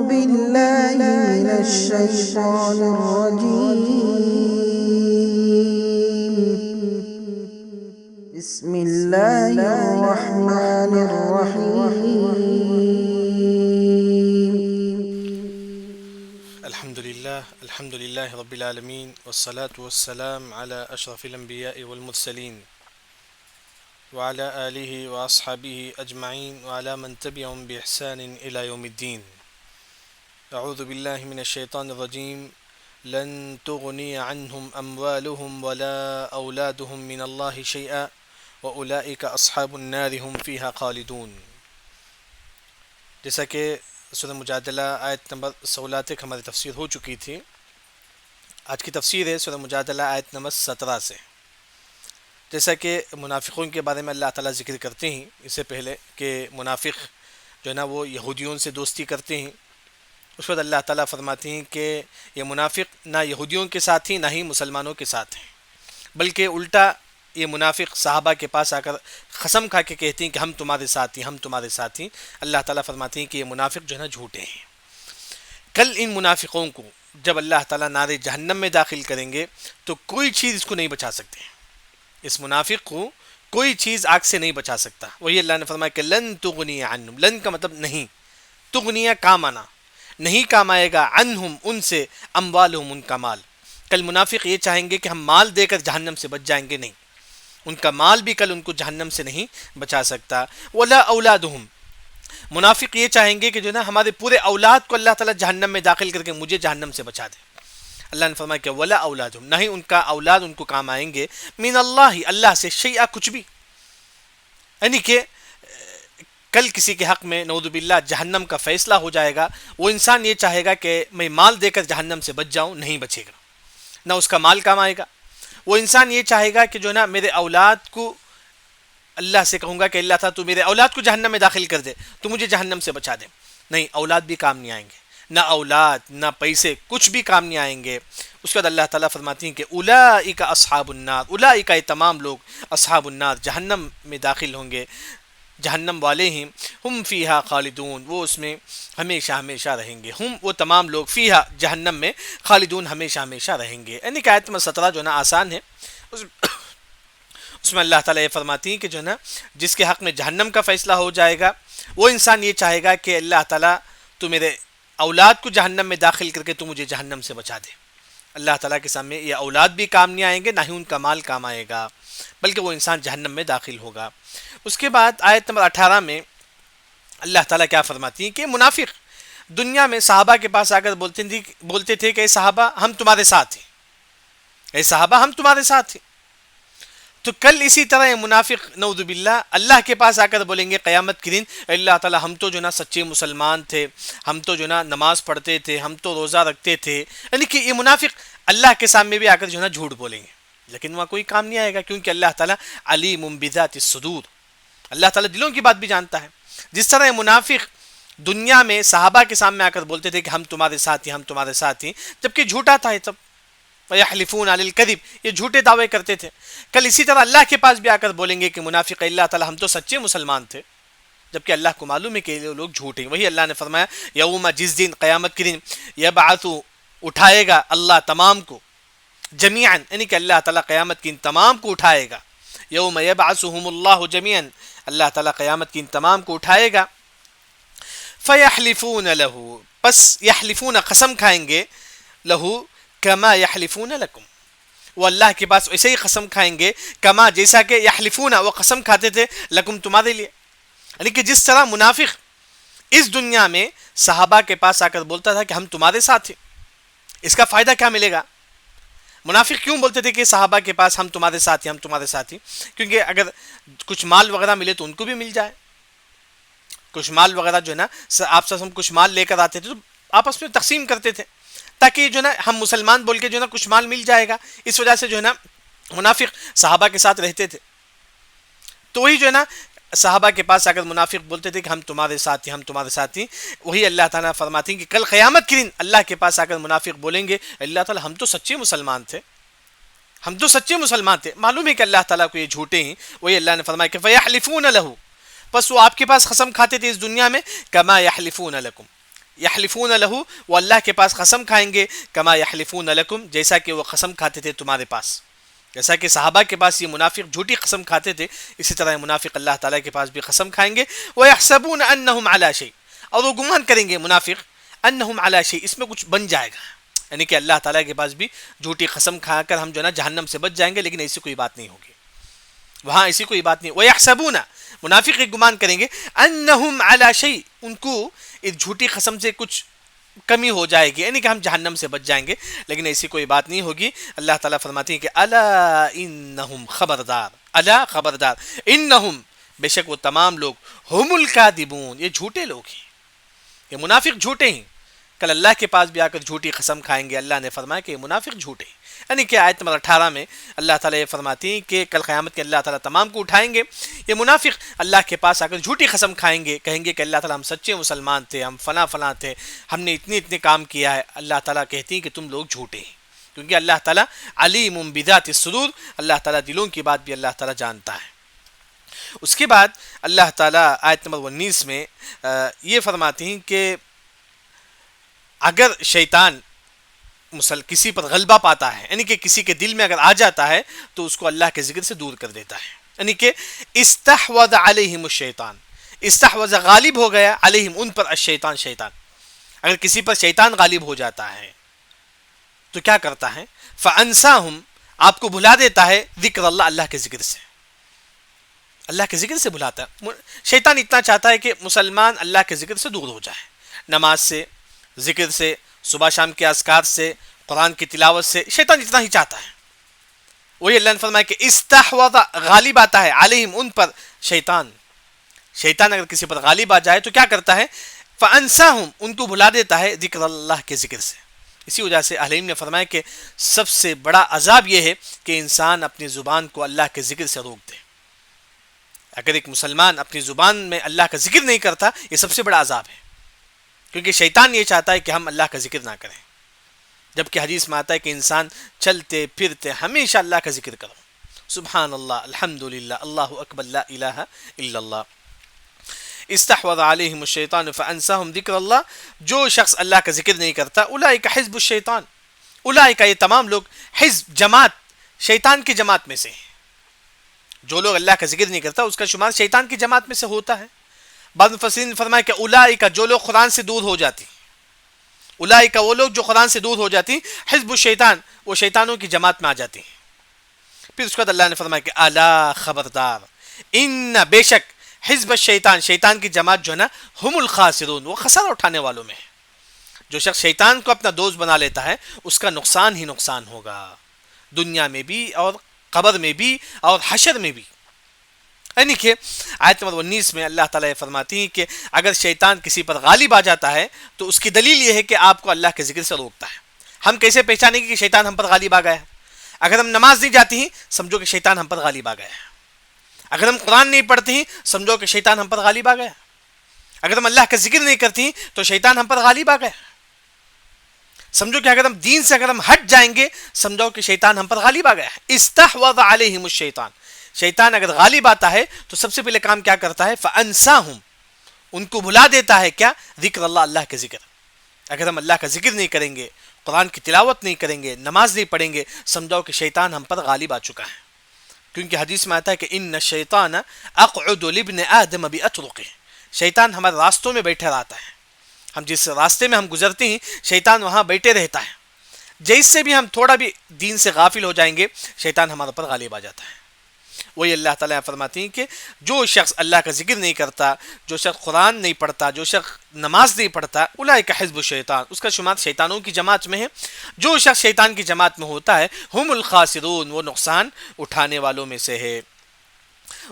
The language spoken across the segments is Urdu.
بالله من الشيطان الرجيم بسم الله الرحمن الرحيم الحمد لله رب العالمين والصلاة والسلام على أشرف الأنبياء والمرسلين وعلى آله وأصحابه أجمعين وعلى من تبعهم بإحسان إلى يوم الدين. أعوذ بالله من الشيطان الرجيم. لن تغني عنهم أموالهم ولا أولادهم من الله شيئا وأولئك أصحاب النار هم فيها خالدون. جیسا کہ سورہ مجادلہ آیت نمبر 16 تک ہماری تفسیر ہو چکی تھی. آج کی تفسیر ہے سورہ مجادلہ آیت نمبر 17 سے. جیسا کہ منافقوں کے بارے میں اللہ تعالیٰ ذکر کرتے ہیں اس سے پہلے کہ منافق جو ہے نا وہ یہودیوں سے دوستی کرتے ہیں. اس وقت اللہ تعالیٰ فرماتے ہیں کہ یہ منافق نہ یہودیوں کے ساتھ ہی نہ ہی مسلمانوں کے ساتھ ہیں، بلکہ الٹا یہ منافق صحابہ کے پاس آ کر قسم کھا کے کہتے ہیں کہ ہم تمہارے ساتھ ہیں، ہم تمہارے ساتھ ہیں. اللہ تعالیٰ فرماتے ہیں کہ یہ منافق جو ہے نا جھوٹے ہیں. کل ان منافقوں کو جب اللہ تعالیٰ نار جہنم میں داخل کریں گے تو کوئی چیز اس کو نہیں بچا سکتے. اس منافق کو کوئی چیز آگ سے نہیں بچا سکتا. وہی اللہ نے فرمایا کہ لن تغنی عنہم، لن کا مطلب نہیں، تغنیہ کام آنا، نہیں کام آئے گا عنہم ان سے، اموالہم ان کا مال. کل منافق یہ چاہیں گے کہ ہم مال دے کر جہنم سے بچ جائیں گے، نہیں، ان کا مال بھی کل ان کو جہنم سے نہیں بچا سکتا. ولا اولادہم، منافق یہ چاہیں گے کہ جو نا ہمارے پورے اولاد کو اللہ تعالیٰ جہنم میں داخل کر کے مجھے جہنم سے بچا دے. اللہ نے فرمایا کہ ولا اولادہم، نہ ہی ان کا اولاد ان کو کام آئیں گے، من اللہ، اللہ سے، شیئا، کچھ بھی. یعنی کہ کل کسی کے حق میں نعوذ باللہ جہنم کا فیصلہ ہو جائے گا، وہ انسان یہ چاہے گا کہ میں مال دے کر جہنم سے بچ جاؤں، نہیں بچے گا، نہ اس کا مال کام آئے گا. وہ انسان یہ چاہے گا کہ جو نا میرے اولاد کو، اللہ سے کہوں گا کہ اللہ تعالیٰ تو میرے اولاد کو جہنم میں داخل کر دے تو مجھے جہنم سے بچا دے، نہیں، اولاد بھی کام نہیں آئیں گے، نہ اولاد نہ پیسے کچھ بھی کام نہیں آئیں گے. اس کے بعد اللہ تعالیٰ فرماتی ہیں کہ اولئک اصحاب النار، اولئک یہ تمام لوگ، اصحاب النار جہنم میں داخل ہوں گے، جہنم والے ہیں، ہم فیہا خالدون، وہ اس میں ہمیشہ ہمیشہ رہیں گے. ہم وہ تمام لوگ، فیہا جہنم میں، خالدون ہمیشہ ہمیشہ رہیں گے. یعنی کہ آیت نمبر 17 جو ہے نا آسان ہے. اس میں اللہ تعالیٰ یہ فرماتی ہیں کہ جو ہے نا جس کے حق میں جہنم کا فیصلہ ہو جائے گا وہ انسان یہ چاہے گا کہ اللہ تعالیٰ تو میرے اولاد کو جہنم میں داخل کر کے تو مجھے جہنم سے بچا دے. اللہ تعالیٰ کے سامنے یہ اولاد بھی کام نہیں آئیں گے، نہ ہی ان کا مال کام آئے گا، بلکہ وہ انسان جہنم میں داخل ہوگا. اس کے بعد آیت نمبر 18 میں اللہ تعالیٰ کیا فرماتی ہیں کہ منافق دنیا میں صحابہ کے پاس آ کر بولتے تھے کہ اے صحابہ ہم تمہارے ساتھ ہیں، اے صحابہ ہم تمہارے ساتھ ہیں. تو کل اسی طرح یہ منافق نعوذ باللہ اللہ کے پاس آ کر بولیں گے قیامت کے دن، اللہ تعالیٰ ہم تو جو نا سچے مسلمان تھے، ہم تو جو نا نماز پڑھتے تھے، ہم تو روزہ رکھتے تھے. یعنی کہ یہ منافق اللہ کے سامنے بھی آ کر جو نا جھوٹ بولیں گے، لیکن وہاں کوئی کام نہیں آئے گا، کیونکہ اللہ تعالیٰ علیم بذات الصدور، اللہ تعالیٰ دلوں کی بات بھی جانتا ہے. جس طرح یہ منافق دنیا میں صحابہ کے سامنے آ کر بولتے تھے کہ ہم تمہارے ساتھ ہیں، ہم تمہارے ساتھ ہیں، جبکہ جھوٹا تھا یہ سب، وَيَحْلِفُونَ عَلَى الْكَذِبِ، یہ جھوٹے دعوے کرتے تھے. کل اسی طرح اللہ کے پاس بھی آ کر بولیں گے کہ منافق اللہ تعالیٰ ہم تو سچے مسلمان تھے، جبکہ اللہ کو معلوم ہے کہ یہ لوگ جھوٹے ہیں. وہی اللہ نے فرمایا یوم، جس دن، قیامت کے دن، یبعث، اٹھائے گا اللہ تمام کو، جمیعاً، یعنی کہ اللہ تعالیٰ قیامت کے ان تمام کو اٹھائے گا. یوم یبعثہم اللہ جمیعاً، اللہ تعالیٰ قیامت کے ان تمام کو اٹھائے گا. فَيَحْلِفُونَ لَهُ، پس یحلفون قسم کھائیں گے، لہو کما یحلفون لکم، وہ اللہ کے پاس ایسے ہی قسم کھائیں گے، کما جیسا کہ یحلفون وہ قسم کھاتے تھے، لکم تمہارے لیے. یعنی کہ جس طرح منافق اس دنیا میں صحابہ کے پاس آ کر بولتا تھا کہ ہم تمہارے ساتھ ہیں، اس کا فائدہ کیا ملے گا؟ منافق کیوں بولتے تھے کہ صحابہ کے پاس ہم تمہارے ساتھ ہیں، ہم تمہارے ساتھ ہیں؟ کیونکہ اگر کچھ مال وغیرہ ملے تو ان کو بھی مل جائے. کچھ مال وغیرہ جو ہے نا آپ سے ہم کچھ مال لے کر آتے تھے تو آپس میں تقسیم کرتے تھے، تاکہ جو ہے نا ہم مسلمان بول کے جو ہے نا کچھ مال مل جائے گا. اس وجہ سے جو ہے نا منافق صحابہ کے ساتھ رہتے تھے. تو وہی جو ہے نا صحابہ کے پاس اگر منافق بولتے تھے کہ ہم تمہارے ساتھ ہیں، ہم تمہارے ساتھ ہیں، وہی اللہ تعالیٰ فرماتے ہیں کہ کل قیامت کے دن اللہ کے پاس آ کر منافق بولیں گے اللہ تعالیٰ ہم تو سچے مسلمان تھے، ہم تو سچے مسلمان تھے. معلوم ہے کہ اللہ تعالیٰ کو یہ جھوٹے ہیں. وہی اللہ نے فرمایا کہ فَيَحْلِفُونَ لَهُ، پس وہ آپ کے پاس قسم کھاتے تھے اس دنیا میں، کما یحلفون لکم، یحلفون لہو، وہ اللہ کے پاس قسم کھائیں گے، کما یحلفون لکم، جیسا کہ وہ قسم کھاتے تھے تمہارے پاس. جیسا کہ صحابہ کے پاس یہ منافق جھوٹی قسم کھاتے تھے، اسی طرح یہ منافق اللہ تعالیٰ کے پاس بھی قسم کھائیں گے. وَيَحْسَبُونَ أَنَّهُمْ عَلَى شَيْءٍ، اور وہ گمان کریں گے منافق، انہم علی شیء، اس میں کچھ بن جائے گا، یعنی کہ اللہ تعالیٰ کے پاس بھی جھوٹی قسم کھا کر ہم جو ہے نا جہنم سے بچ جائیں گے، لیکن ایسی کوئی بات نہیں ہوگی، وہاں ایسی کوئی بات نہیں. وَيَحْسَبُونَ، منافق ایک گمان کریں گے، انہم علی شیء، ان کو اس جھوٹی قسم سے کچھ کمی ہو جائے گی، یعنی کہ ہم جہنم سے بچ جائیں گے، لیکن ایسی کوئی بات نہیں ہوگی. اللہ تعالیٰ فرماتے ہیں کہ الا انہم، خبردار، الا خبردار، انہم، بے شک وہ تمام لوگ، ہم الکاذبون، یہ جھوٹے لوگ ہیں، یہ منافق جھوٹے ہیں. کل اللہ کے پاس بھی آ کر جھوٹی قسم کھائیں گے. اللہ نے فرمایا کہ یہ منافق جھوٹے ہیں، یعنی کہ آیت نمبر 18 میں اللہ تعالیٰ یہ فرماتی ہیں کہ کل قیامت کے اللہ تعالیٰ تمام کو اٹھائیں گے. یہ منافق اللہ کے پاس آ کر جھوٹی قسم کھائیں گے، کہیں گے کہ اللہ تعالیٰ ہم سچے مسلمان تھے، ہم فلاں فلاں تھے، ہم نے اتنے کام کیا ہے. اللہ تعالیٰ کہتی ہیں کہ تم لوگ جھوٹے ہیں، کیونکہ اللہ تعالیٰ علیم بذات الصدور، اللہ تعالیٰ دلوں کی بات بھی اللہ تعالیٰ جانتا ہے. اس کے بعد اللہ تعالیٰ آیت نمبر 19 میں یہ فرماتی ہیں کہ اگر شیطان کسی پر غلبہ پاتا ہے، یعنی کہ کسی کے دل میں اگر آ جاتا ہے تو اس کو اللہ کے ذکر سے دور کر دیتا ہے. یعنی کہ استحوذ علیہم الشیطان، استحوذ غالب ہو گیا، علیہم ان پر، الشیطان شیطان. اگر کسی پر شیطان غالب ہو جاتا ہے تو کیا کرتا ہے؟ فانساہم، آپ کو بھلا دیتا ہے، ذکر اللہ، اللہ کے ذکر سے، اللہ کے ذکر سے بھلاتا ہے. شیطان اتنا چاہتا ہے کہ مسلمان اللہ کے ذکر سے دور ہو جائے، نماز سے، ذکر سے، صبح شام کے اذکار سے، قرآن کی تلاوت سے، شیطان اتنا ہی چاہتا ہے. وہی اللہ نے فرمایا کہ استحوذ، غالب آتا ہے، علیہم ان پر، شیطان اگر کسی پر غالب آ جائے تو کیا کرتا ہے؟ فانساہم، ان کو بھلا دیتا ہے، ذکر اللہ کے ذکر سے. اسی وجہ سے اہل علم نے فرمایا کہ سب سے بڑا عذاب یہ ہے کہ انسان اپنی زبان کو اللہ کے ذکر سے روک دے. اگر ایک مسلمان اپنی زبان میں اللہ کا ذکر نہیں کرتا، یہ سب سے بڑا عذاب ہے، کیونکہ شیطان یہ چاہتا ہے کہ ہم اللہ کا ذکر نہ کریں، جبکہ حدیث میں آتا ہے کہ انسان چلتے پھرتے ہمیشہ اللہ کا ذکر کرو، سبحان اللہ، الحمدللہ، اللہ اکبر، لا الہ الا اللہ. استحوذ علیہم الشیطان فانساہم ذکر اللہ، جو شخص اللہ کا ذکر نہیں کرتا، اولئک حزب الشیطان، اولئک، یہ تمام لوگ، حزب، جماعت، شیطان کی جماعت میں سے ہیں. جو لوگ اللہ کا ذکر نہیں کرتا اس کا شمار شیطان کی جماعت میں سے ہوتا ہے. بعض مفسرین نے فرمایا کہ اولئک، جو لوگ قرآن سے دور ہو جاتی، اولئک وہ لوگ جو قرآن سے دور ہو جاتی، حزب الشیطان، وہ شیطانوں کی جماعت میں آ جاتی ہیں. پھر اس کے بعد اللہ نے فرمایا کہ الا، خبردار، ان، بے شک، حزب الشیطان، شیطان کی جماعت جو ہے نا، ہم الخاسرون، وہ خسارہ اٹھانے والوں میں ہے. جو شخص شیطان کو اپنا دوست بنا لیتا ہے اس کا نقصان ہی نقصان ہوگا، دنیا میں بھی اور قبر میں بھی اور حشر میں بھی. یعنی کہ آیت نمبر 19 میں اللہ تعالیٰ فرماتی ہیں کہ اگر شیطان کسی پر غالب آ جاتا ہے تو اس کی دلیل یہ ہے کہ آپ کو اللہ کے ذکر سے روکتا ہے. ہم کیسے پہچانیں گے کہ شیطان ہم پر غالب آ گیا ہے؟ اگر ہم نماز نہیں جاتی ہیں سمجھو کہ شیطان ہم پر غالب آ گیا ہے. اگر ہم قرآن نہیں پڑھتے ہیں سمجھو کہ شیطان ہم پر غالب آ گیا. اگر ہم اللہ کا ذکر نہیں کرتی ہیں تو شیطان ہم پر غالب آ گیا. سمجھو کہ اگر ہم دین سے اگر ہم ہٹ جائیں گے سمجھو کہ شیطان ہم پر غالب آ گیا ہے. استحوذ علیہم الشیطان، شیطان اگر غالب آتا ہے تو سب سے پہلے کام کیا کرتا ہے؟ فانساہم، ان کو بھلا دیتا ہے، کیا؟ ذکر اللہ، اللہ کے ذکر. اگر ہم اللہ کا ذکر نہیں کریں گے، قرآن کی تلاوت نہیں کریں گے، نماز نہیں پڑھیں گے، سمجھو کہ شیطان ہم پر غالب آ چکا ہے. کیونکہ حدیث میں آتا ہے کہ ان الشیطان اقعد لابن آدم باطرقہ، شیطان ہمارے راستوں میں بیٹھا رہتا ہے. ہم جس راستے میں ہم گزرتے ہیں شیطان وہاں بیٹھے رہتا ہے. جیسے بھی ہم تھوڑا بھی دین سے غافل ہو جائیں گے شیطان ہمارے پر غالب آ جاتا ہے. وہی اللہ تعالیٰ فرماتی ہیں کہ جو شخص اللہ کا ذکر نہیں کرتا، جو شخص قرآن نہیں پڑھتا، جو شخص نماز نہیں پڑھتا، اولئک حزب الشیطان، اس کا شمار شیطانوں کی جماعت میں ہے. جو شخص شیطان کی جماعت میں ہوتا ہے، ہم الخاسرون، وہ نقصان اٹھانے والوں میں سے ہے.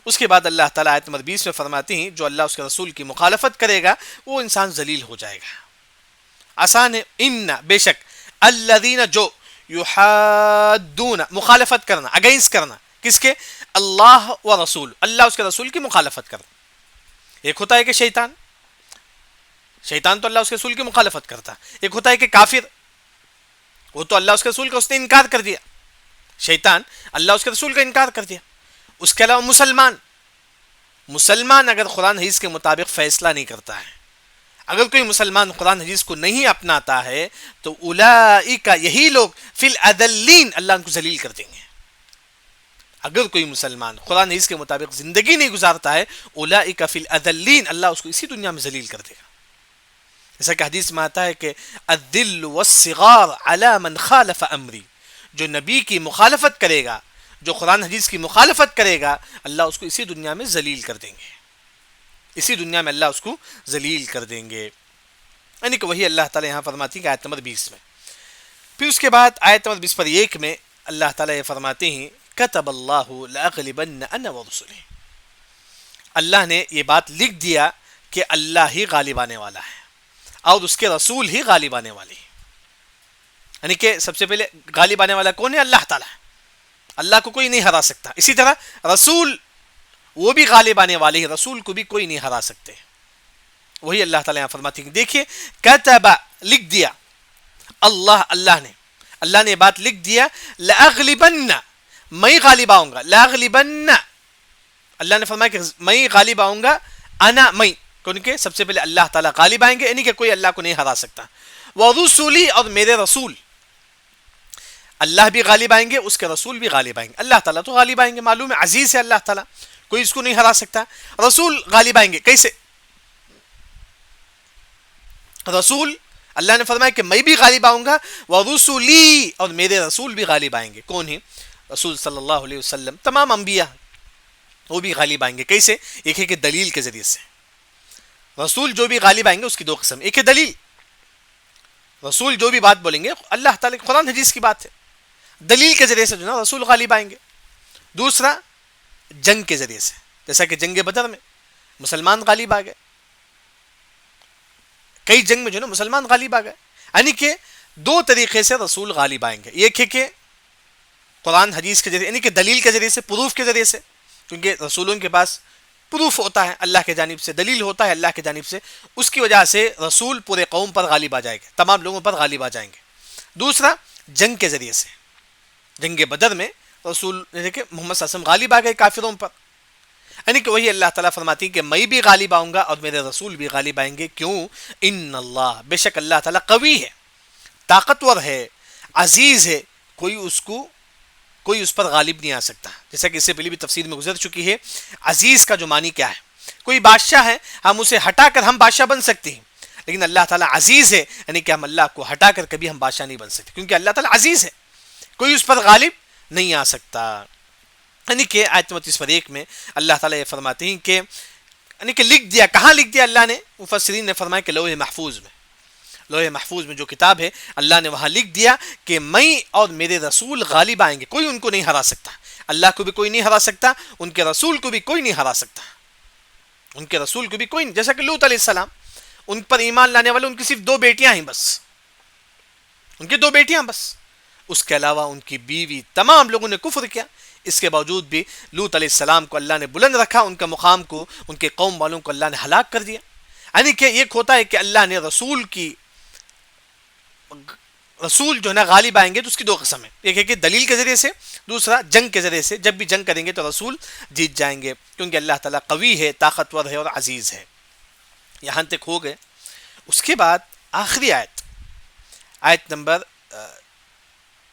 اس کے بعد اللہ تعالیٰ آیت نمبر 20 میں فرماتی ہیں جو اللہ اس کے رسول کی مخالفت کرے گا وہ انسان ذلیل ہو جائے گا. آسان ہے. ان، بے شک، الذین، جو، یحادون، مخالفت کرنا، اگینسٹ کرنا، کس کے؟ اللہ و رسول، اللہ اس کے رسول کی مخالفت کرنا. ایک ہوتا ہے کہ شیطان تو اللہ اس کے رسول کی مخالفت کرتا. ایک ہوتا ہے کہ کافر، وہ تو اللہ اس کے رسول کا اس نے انکار کر دیا. شیطان اللہ اس کے رسول کا انکار کر دیا. اس کے علاوہ مسلمان اگر قرآن حدیث کے مطابق فیصلہ نہیں کرتا ہے، اگر کوئی مسلمان قرآن حدیث کو نہیں اپناتا ہے تو اولئک، یہی لوگ، فی الاذلین، اللہ ان کو ذلیل کر دیں گے. اگر کوئی مسلمان قرآن حدیث کے مطابق زندگی نہیں گزارتا ہے، اولئک فی الاذلین، اللہ اس کو اسی دنیا میں ذلیل کر دے گا. جیسا کہ حدیث میں آتا ہے کہ الذل والصغار علی من خالف امری، جو نبی کی مخالفت کرے گا، جو قرآن حدیث کی مخالفت کرے گا، اللہ اس کو اسی دنیا میں ذلیل کر دیں گے. اسی دنیا میں اللہ اس کو ذلیل کر دیں گے. یعنی کہ وہی اللہ تعالیٰ یہاں فرماتی ہیں آیت نمبر 20 میں. پھر اس کے بعد آیت نمبر 20 پر 1 میں اللہ تعالیٰ یہ فرماتے ہیں کتب اللہ لأغلبن انا ورسلہ، اللہ نے یہ بات لکھ دیا کہ اللہ ہی غالب آنے والا ہے اور اس کے رسول ہی غالب آنے والے ہیں. یعنی کہ سب سے پہلے غالب آنے والا کون ہے؟ اللہ تعالیٰ. اللہ کو کوئی نہیں ہرا سکتا. اسی طرح رسول وہ بھی غالب آنے والے ہیں، رسول کو بھی کوئی نہیں ہرا سکتے. وہی اللہ تعالیٰ یہاں فرماتے ہیں دیکھیے کتب، لکھ دیا اللہ نے بات لکھ دیا، لأغلبن، میں غالب آؤں گا. لأغلبن، اللہ نے فرمایا کہ میں غالب آؤں گا، انا، میں، کیونکہ سب سے پہلے اللہ تعالیٰ غالب آئیں گے، یعنی کہ کوئی اللہ کو نہیں ہرا سکتا. ورسولی، اور میرے رسول، اللہ بھی غالب آئیں گے، اس کے رسول بھی غالب آئیں گے. اللہ تعالیٰ تو غالب آئیں گے، معلوم ہے عزیز ہے اللہ تعالیٰ، کوئی اس کو نہیں ہرا سکتا. رسول غالب آئیں گے، کیسے؟ رسول، اللہ نے فرمایا کہ میں بھی غالب آؤں گا، ورسولی، اور میرے رسول بھی غالب آئیں گے. کون ہیں؟ رسول صلی اللہ علیہ وسلم، تمام انبیاء وہ بھی غالب آئیں گے. کیسے؟ ایک ہے کہ دلیل کے ذریعے سے. رسول جو بھی غالب آئیں گے اس کی دو قسم، ایک ہے دلیل، رسول جو بھی بات بولیں گے اللہ تعالیٰ قرآن حدیث کی بات ہے، دلیل کے ذریعے سے جو نا رسول غالب آئیں گے. دوسرا جنگ کے ذریعے سے، جیسا کہ جنگ بدر میں مسلمان غالب آ گئے، کئی جنگ میں جو نا مسلمان غالب آ گئے. یعنی کہ دو طریقے سے رسول غالب آئیں گے. ایک ہے کہ قرآن حدیث کے ذریعے، یعنی کہ دلیل کے ذریعے سے، پروف کے ذریعے سے، کیونکہ رسولوں کے پاس پروف ہوتا ہے اللہ کے جانب سے، دلیل ہوتا ہے اللہ کے جانب سے، اس کی وجہ سے رسول پورے قوم پر غالب آ جائے گا، تمام لوگوں پر غالب آ جائیں گے. دوسرا جنگ کے ذریعے سے، جنگ بدر میں رسول کہ محمد صلی اللہ علیہ وسلم غالب آ گئے کافروں پر. یعنی کہ وہی اللہ تعالیٰ فرماتی ہے کہ میں بھی غالب آؤں گا اور میرے رسول بھی غالب آئیں گے. کیوں؟ ان اللہ، بے شک اللہ تعالیٰ قوی ہے، طاقتور ہے، عزیز ہے، کوئی اس پر غالب نہیں آ سکتا. جیسا کہ اس سے پہلے بھی تفسیر میں گزر چکی ہے. عزیز کا جو معنی کیا ہے؟ کوئی بادشاہ ہے، ہم اسے ہٹا کر ہم بادشاہ بن سکتے ہیں، لیکن اللہ تعالیٰ عزیز ہے، یعنی کہ ہم اللہ کو ہٹا کر کبھی ہم بادشاہ نہیں بن سکتے، کیونکہ اللہ تعالیٰ عزیز ہے، کوئی اس پر غالب نہیں آ سکتا. یعنی کہ آیت 31 میں اللہ تعالیٰ یہ فرماتے ہیں کہ یعنی کہ لکھ دیا. کہاں لکھ دیا اللہ نے؟ مفسرین نے فرمایا کہ لوح محفوظ میں. لوح محفوظ میں جو کتاب ہے اللہ نے وہاں لکھ دیا کہ میں اور میرے رسول غالب آئیں گے، کوئی ان کو نہیں ہرا سکتا. اللہ کو بھی کوئی نہیں ہرا سکتا، ان کے رسول کو بھی کوئی نہیں ہرا سکتا، ان کے رسول کو بھی کوئی نہیں. جیسا کہ لوط علیہ السلام، ان پر ایمان لانے والے ان کی صرف 2 بیٹیاں ہیں بس، ان کی 2 بیٹیاں بس، اس کے علاوہ ان کی بیوی، تمام لوگوں نے کفر کیا. اس کے باوجود بھی لوط علیہ السلام کو اللہ نے بلند رکھا، ان کا مقام کو، ان کے قوم والوں کو اللہ نے ہلاک کر دیا. یعنی کہ ایک ہوتا ہے کہ اللہ نے رسول جو ہے نا غالب آئیں گے تو اس کی 2 قسم ہیں. ایک ہے کہ دلیل کے ذریعے سے، دوسرا جنگ کے ذریعے سے. جب بھی جنگ کریں گے تو رسول جیت جائیں گے، کیونکہ اللہ تعالیٰ قوی ہے، طاقتور ہے اور عزیز ہے. یہاں تک ہو گئے. اس کے بعد آخری آیت نمبر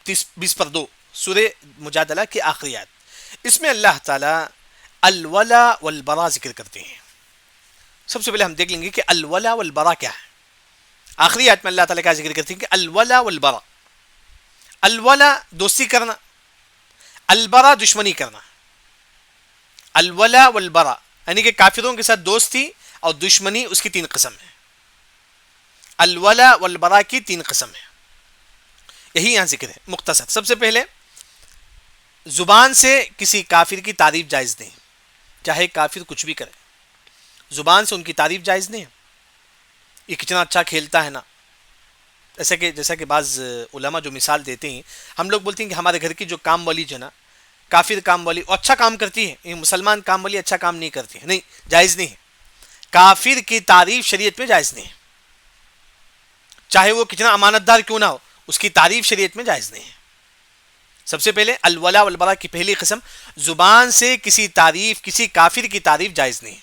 20/2 سورہ مجادلہ کی آخری آیت. اس میں اللہ تعالیٰ الولا والبرا ذکر کرتے ہیں. سب سے پہلے ہم دیکھ لیں گے کہ الولا والبرا کیا ہے. آخری آیت میں اللہ تعالیٰ کا ذکر کرتے ہیں کہ الولا والبرا، الولا دوستی کرنا، البرا دشمنی کرنا. الولا والبرا یعنی کہ کافروں کے ساتھ دوستی اور دشمنی، اس کی 3 قسم ہے. الولا والبرا کی 3 قسم ہے، یہی یہاں ذکر ہے مختصر. سب سے پہلے زبان سے کسی کافر کی تعریف جائز نہیں، چاہے کافر کچھ بھی کرے، زبان سے ان کی تعریف جائز نہیں ہے. یہ کتنا اچھا کھیلتا ہے نا، جیسا کہ بعض علماء جو مثال دیتے ہیں، ہم لوگ بولتے ہیں کہ ہمارے گھر کی جو کام والی جو ہے نا، کافر کام والی وہ اچھا کام کرتی ہے، یہ مسلمان کام والی اچھا کام نہیں کرتی ہے، نہیں، جائز نہیں ہے. کافر کی تعریف شریعت میں جائز نہیں ہے، چاہے وہ کتنا امانت دار کیوں نہ ہو، اس کی تعریف شریعت میں جائز نہیں ہے. سب سے پہلے الولا والبرا کی پہلی قسم، زبان سے کسی کافر کی تعریف جائز نہیں ہے.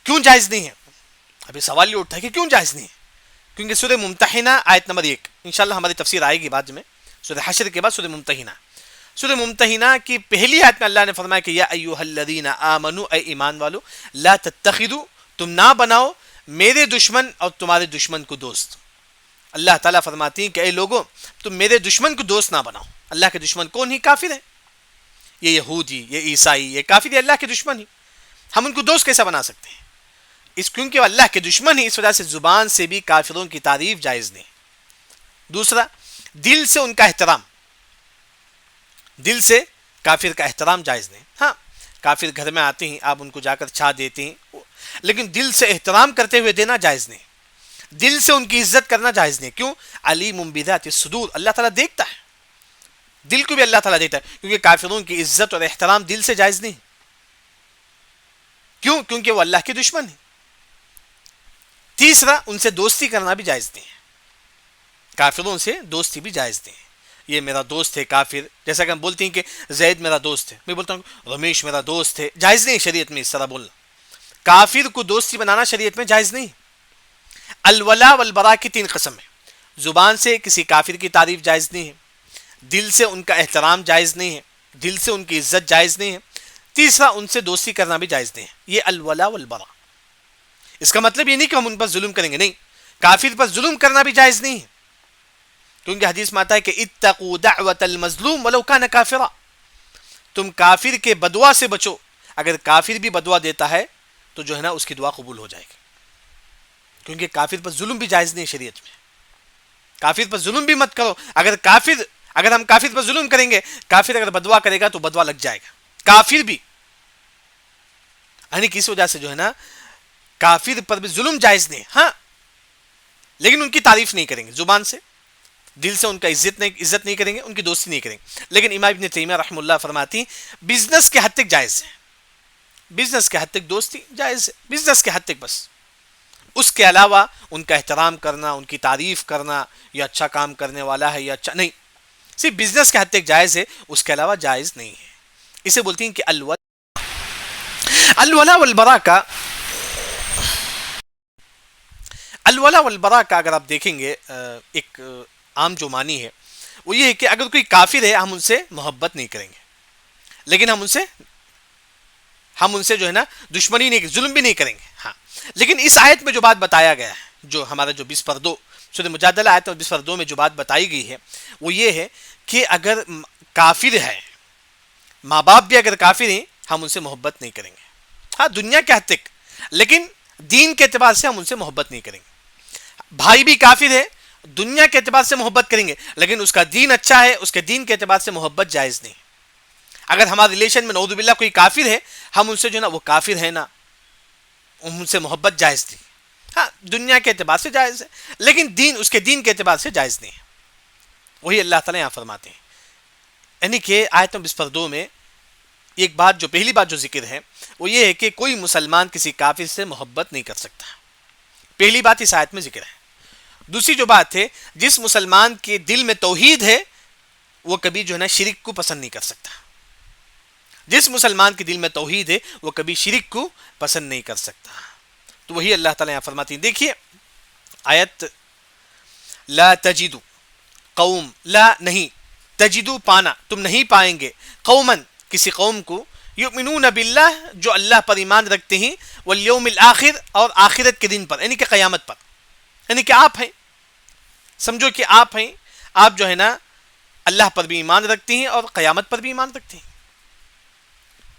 کیوں جائز نہیں ہے؟ ابھی سوال یہ اٹھتا ہے کہ کیوں جائز نہیں ہے؟ کیونکہ سورہ ممتحنہ آیت نمبر 1 انشاءاللہ ہماری تفسیر آئے گی بعد میں، سورہ حشر کے بعد سورہ ممتحنہ. سورہ ممتحنہ کی پہلی آیت میں اللہ نے فرمایا کہ یا ایھا الذین آمنوا، اے ایمان والو، لا تتخذوا، تم نہ بناؤ میرے دشمن اور تمہارے دشمن کو دوست. اللہ تعالیٰ فرماتی ہیں کہ اے لوگوں، تم میرے دشمن کو دوست نہ بناؤ. اللہ کے دشمن کون ہی؟ کافر ہے. یہ یہودی، یہ عیسائی، یہ کافر، یہ اللہ کے دشمن ہی. ہم ان کو دوست کیسے بنا سکتے ہیں؟ کیونکہ وہ اللہ کے دشمن ہی، اس وجہ سے زبان سے بھی کافروں کی تعریف جائز نہیں. دوسرا، دل سے ان کا احترام، دل سے کافر کا احترام جائز نہیں. ہاں، کافر گھر میں آتے ہیں، آپ ان کو جا کر چھا دیتے ہیں، لیکن دل سے احترام کرتے ہوئے دینا جائز نہیں. دل سے ان کی عزت کرنا جائز نہیں. کیوں؟ علیم بذات الصدور، اللہ تعالیٰ دیکھتا ہے، دل کو بھی اللہ تعالیٰ دیکھتا ہے. کیونکہ کافروں کی عزت اور احترام دل سے جائز نہیں. کیوں؟ کیونکہ وہ اللہ کے دشمن ہیں. تیسرا، ان سے دوستی کرنا بھی جائز نہیں ہے. کافروں سے دوستی بھی جائز نہیں ہے. یہ میرا دوست ہے کافر، جیسا کہ ہم بولتے ہیں کہ زید میرا دوست ہے، میں بولتا ہوں رمیش میرا دوست ہے، جائز نہیں شریعت میں اس طرح بولنا. کافر کو دوستی بنانا شریعت میں جائز نہیں. الولا والبرا کی 3 قسم ہے. زبان سے کسی کافر کی تعریف جائز نہیں ہے، دل سے ان کا احترام جائز نہیں ہے، دل سے ان کی عزت جائز نہیں ہے. تیسرا، ان سے دوستی کرنا بھی جائز نہیں ہے. یہ الولا والبرا. اس کا مطلب یہ نہیں کہ ہم ان پر ظلم کریں گے، نہیں، کافر پر ظلم کرنا بھی جائز نہیں ہے. کیونکہ حدیث میں آتا ہے کہ اتقوا دعوت المظلوم ولو کان کافرا، تم کافر کے بدعا سے بچو، اگر کافر بھی بدعا دیتا ہے تو جو ہے نا اس کی دعا قبول ہو جائے گی. کیونکہ کافر پر ظلم بھی جائز نہیں شریعت میں. کافر پر ظلم بھی مت کرو. اگر ہم کافر پر ظلم کریں گے، کافر اگر بدعا کرے گا تو بدعا لگ جائے گا. کافر بھی، یعنی کس وجہ سے جو ہے نا کافر پر بھی ظلم جائز نہیں. ہاں، لیکن ان کی تعریف نہیں کریں گے زبان سے، دل سے ان کا عزت نہیں کریں گے، ان کی دوستی نہیں کریں گے. لیکن امام ابن تیمیہ رحمہ اللہ فرماتی ہیں بزنس کے حد تک جائز ہے، بزنس کے حد تک دوستی جائز ہے، بزنس کے حد تک بس. اس کے علاوہ ان کا احترام کرنا، ان کی تعریف کرنا، یہ اچھا کام کرنے والا ہے، یہ اچھا نہیں، صرف بزنس کے حد تک جائز ہے، اس کے علاوہ جائز نہیں ہے. اسے بولتی ہیں کہ الولا والبرا کا، الولا والبرا کا اگر آپ دیکھیں گے ایک عام جو معنی ہے وہ یہ ہے کہ اگر کوئی کافر ہے ہم ان سے محبت نہیں کریں گے، لیکن ہم ان سے جو ہے نا دشمنی نہیں، ظلم بھی نہیں کریں گے. ہاں، لیکن اس آیت میں جو بات بتایا گیا ہے، جو ہمارا جو 20/2 سورہ مجادلہ آیت میں 20/2 میں جو بات بتائی گئی ہے وہ یہ ہے کہ اگر کافر ہے، ماں باپ بھی اگر کافر ہیں، ہم ان سے محبت نہیں کریں گے. ہاں، دنیا کے حد تک، لیکن دین کے اعتبار سے ہم ان سے محبت نہیں کریں گے. بھائی بھی کافر ہے، دنیا کے اعتبار سے محبت کریں گے، لیکن اس کا دین اچھا ہے، اس کے دین کے اعتبار سے محبت جائز نہیں. اگر ہمارے ریلیشن میں نعوذ باللہ کوئی کافر ہے، ہم ان سے جو ہے نا وہ کافر ہے نا، ان سے محبت جائز نہیں. ہاں، دنیا کے اعتبار سے جائز ہے، لیکن اس کے دین کے اعتبار سے جائز نہیں ہے. وہی اللہ تعالیٰ یہاں فرماتے ہیں. یعنی کہ آیت 20/2 میں ایک بات، جو پہلی بات جو ذکر ہے وہ یہ ہے کہ کوئی مسلمان کسی کافر سے محبت نہیں کر سکتا. پہلی بات اس آیت میں ذکر ہے. دوسری جو بات ہے، جس مسلمان کے دل میں توحید ہے وہ کبھی جو ہے نا شرک کو پسند نہیں کر سکتا. جس مسلمان کے دل میں توحید ہے وہ کبھی شرک کو پسند نہیں کر سکتا. تو وہی اللہ تعالیٰ یہاں فرماتی ہیں. دیکھیے آیت، لا تجدو قوم، لا نہیں، تجدو پانا، تم نہیں پائیں گے، قومن کسی قوم کو، یؤمنون باللہ جو اللہ پر ایمان رکھتے ہیں، والیوم الآخر اور آخرت کے دن پر، یعنی کہ قیامت پر. یعنی کہ آپ ہیں، سمجھو کہ آپ ہیں، آپ جو ہے نا اللہ پر بھی ایمان رکھتے ہیں اور قیامت پر بھی ایمان رکھتے ہیں.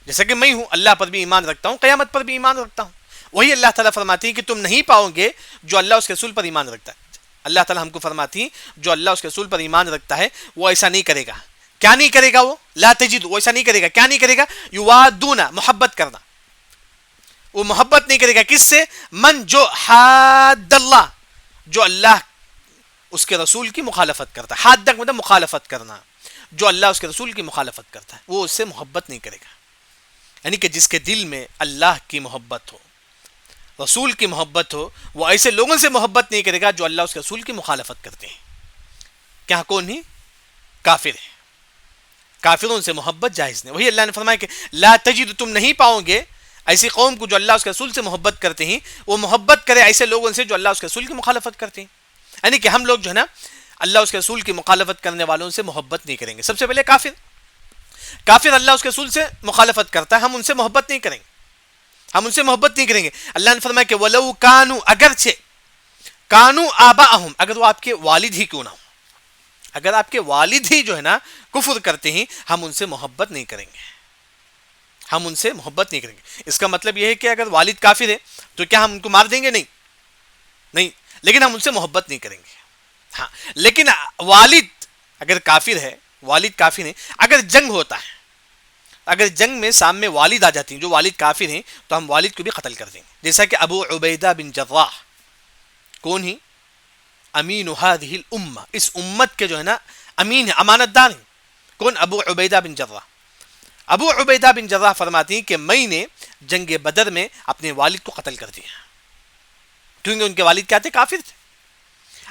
جیسا کہ میں ہوں، اللہ پر بھی ایمان رکھتا ہوں، قیامت پر بھی ایمان رکھتا ہوں. وہی اللہ تعالیٰ فرماتی ہے کہ تم نہیں پاؤ گے جو اللہ اس کے رسول پر ایمان رکھتا ہے. اللہ تعالیٰ ہم کو فرماتی ہے جو اللہ اس کے رسول پر ایمان رکھتا ہے وہ ایسا نہیں کرے گا. کیا نہیں کرے گا؟ وہ لا تجد، وہ ایسا نہیں کرے گا. کیا نہیں کرے گا؟ یوادون، محبت کرنا. وہ محبت نہیں کرے گا کس سے؟ من، جو حاد اللہ، جو اللہ اس کے رسول کی مخالفت کرتا ہے. حاد تک مطلب مخالفت کرنا، جو اللہ اس کے رسول کی مخالفت کرتا ہے وہ اس سے محبت نہیں کرے گا. یعنی کہ جس کے دل میں اللہ کی محبت ہو، رسول کی محبت ہو، وہ ایسے لوگوں سے محبت نہیں کرے گا جو اللہ اس کے رسول کی مخالفت کرتے ہیں. کیا کون ہی؟ کافر ہے. کافروں سے محبت جائز نہیں. وہی اللہ نے فرمایا کہ لا تجد، تم نہیں پاؤ گے، ایسی قوم کو جو اللہ اس کے رسول سے محبت کرتے ہیں وہ محبت کرے ایسے لوگوں سے جو اللہ اس کے رسول کی مخالفت کرتے ہیں. یعنی کہ ہم لوگ جو ہے نا اللہ اس کے رسول کی مخالفت کرنے والوں سے محبت نہیں کریں گے. سب سے پہلے کافر اللہ اس کے رسول سے مخالفت کرتا ہے, ہم ان سے محبت نہیں کریں گے, ہم ان سے محبت نہیں کریں گے. اللہ نے فرمایا کہ وَلَوْ كَانُوا اگرچہ کانو آباءہم اگر وہ آپ کے والد ہی کیوں نہ ہو, اگر آپ کے والد ہی جو ہے نا کفر کرتے ہیں ہم ان سے محبت نہیں کریں گے, ہم ان سے محبت نہیں کریں گے. اس کا مطلب یہ ہے کہ اگر والد کافر ہے تو کیا ہم ان کو مار دیں گے؟ نہیں, لیکن ہم ان سے محبت نہیں کریں گے. ہاں لیکن والد اگر کافر ہے, والد کافر ہے, اگر جنگ ہوتا ہے, اگر جنگ میں سامنے والد آ جاتی ہیں جو والد کافر ہیں تو ہم والد کو بھی قتل کر دیں گے. جیسا کہ ابو عبیدہ بن جراح, کون ہی؟ امین هذه الامہ, اس امت کے جو ہے نا امین ہے, امانت دار ہیں. کون؟ ابو عبیدہ بن جراح. ابو عبیدہ بن جراح فرماتی ہیں کہ میں نے جنگ بدر میں اپنے والد کو قتل کر دیا کیونکہ ان کے والد کیا تھے؟ کافر تھے.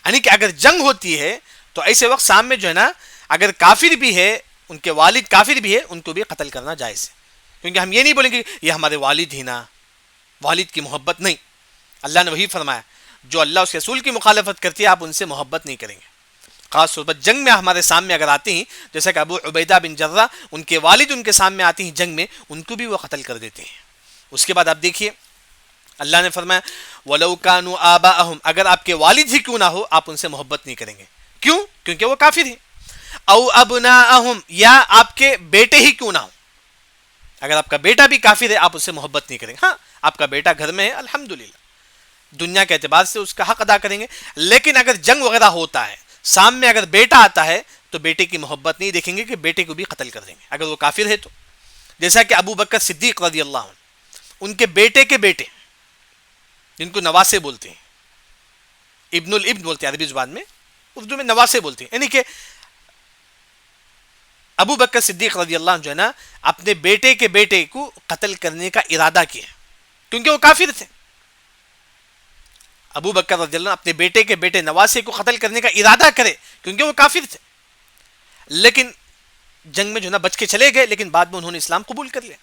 یعنی کہ اگر جنگ ہوتی ہے تو ایسے وقت سامنے جو ہے نا اگر کافر بھی ہے, ان کے والد کافر بھی ہے, ان کو بھی قتل کرنا جائز ہے. کیونکہ ہم یہ نہیں بولیں گے یہ ہمارے والد ہی نا, والد کی محبت نہیں. اللہ نے وہی فرمایا جو اللہ اس کے رسول کی مخالفت کرتی ہے آپ ان سے محبت نہیں کریں گے. خاص طور پر جنگ میں ہمارے سامنے اگر آتے ہیں, جیسا کہ ابو عبیدہ بن جراح, ان کے والد ان کے سامنے آتے ہیں جنگ میں, ان کو بھی وہ قتل کر دیتے ہیں. اس کے بعد آپ دیکھیے اللہ نے فرمایا وَلَوْ كَانُوا آبَاءَهُمْ اگر آپ کے والد ہی کیوں نہ ہو آپ ان سے محبت نہیں کریں گے. کیوں؟ کیونکہ وہ کافر ہیں. او ابناءہم یا آپ کے بیٹے ہی کیوں نہ ہو, اگر آپ کا بیٹا بھی کافر ہے آپ اس سے محبت نہیں کریں گے. ہاں آپ کا بیٹا گھر میں ہے الحمدللہ, دنیا کے اعتبار سے اس کا حق ادا کریں گے, لیکن اگر جنگ وغیرہ ہوتا ہے سامنے اگر بیٹا آتا ہے تو بیٹے کی محبت نہیں دیکھیں گے کہ بیٹے کو بھی قتل کر دیں گے اگر وہ کافر ہے تو. جیسا کہ ابو بکر صدیق رضی اللہ عنہ, ان کے بیٹے کے بیٹے جن کو نواسے بولتے ہیں, ابن الابن بولتے ہیں عربی زبان میں, اردو میں نواسے بولتے ہیں. یعنی کہ ابو بکر صدیق رضی اللہ عنہ جو ہے نا اپنے بیٹے کے بیٹے کو قتل کرنے کا ارادہ کیا کیونکہ وہ کافر تھے. ابو بکر رضی اللہ عنہ اپنے بیٹے کے بیٹے نواسے کو قتل کرنے کا ارادہ کرے کیونکہ وہ کافر تھے, لیکن جنگ میں جو ہے نا بچ کے چلے گئے, لیکن بعد میں انہوں نے اسلام قبول کر لیا.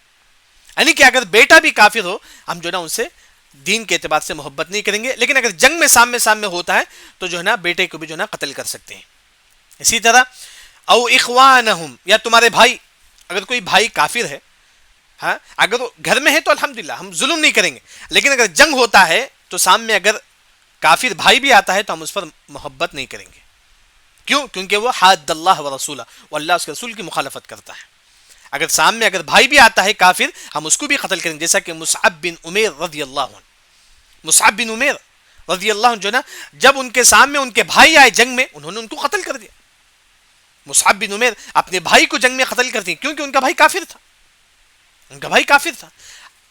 یعنی کہ اگر بیٹا بھی کافر ہو ہم جو ہے نا ان سے دین کے اعتبار سے محبت نہیں کریں گے, لیکن اگر جنگ میں سامنے ہوتا ہے تو جو ہے نا بیٹے کو بھی جو ہے نا قتل کر سکتے ہیں. اسی طرح او اخوانہم یا تمہارے بھائی, اگر کوئی بھائی کافر ہے, ہاں اگر وہ گھر میں ہے تو الحمدللہ ہم ظلم نہیں کریں گے, لیکن اگر جنگ ہوتا ہے تو سامنے اگر کافر بھائی بھی آتا ہے تو ہم اس پر محبت نہیں کریں گے. کیوں؟ کیونکہ وہ حاد اللہ و رسولہ, وہ اللہ اس کے رسول کی مخالفت کرتا ہے. اگر سامنے اگر بھائی بھی آتا ہے کافر ہم اس کو بھی قتل کریں گے. جیسا کہ مصعب بن عمیر رضی اللہ عنہ, مصعب بن عمیر رضی اللہ عنہ جو نا جب ان کے سامنے ان کے بھائی آئے جنگ میں انہوں نے ان کو قتل کر دیا. مصعب بن عمیر اپنے بھائی کو جنگ میں قتل کر دیا کیونکہ ان کا بھائی کافر تھا, ان کا بھائی کافر تھا.